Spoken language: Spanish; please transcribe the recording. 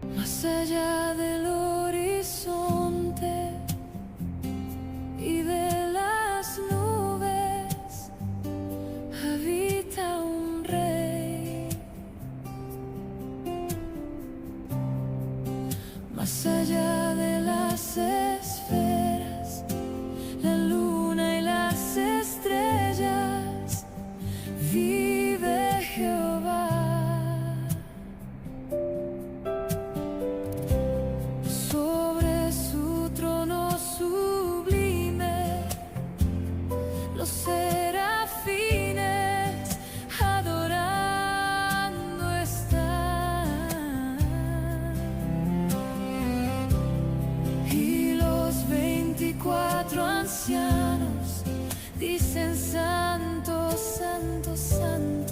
Más allá del horizonte y de las nubes habita un rey. Más allá de las esferas, la luna y las estrellas, vive Jehová. Sobre su trono sublime, los serafines adorando están, y los 24 ancianos dicen: Santo, Santo, Santo.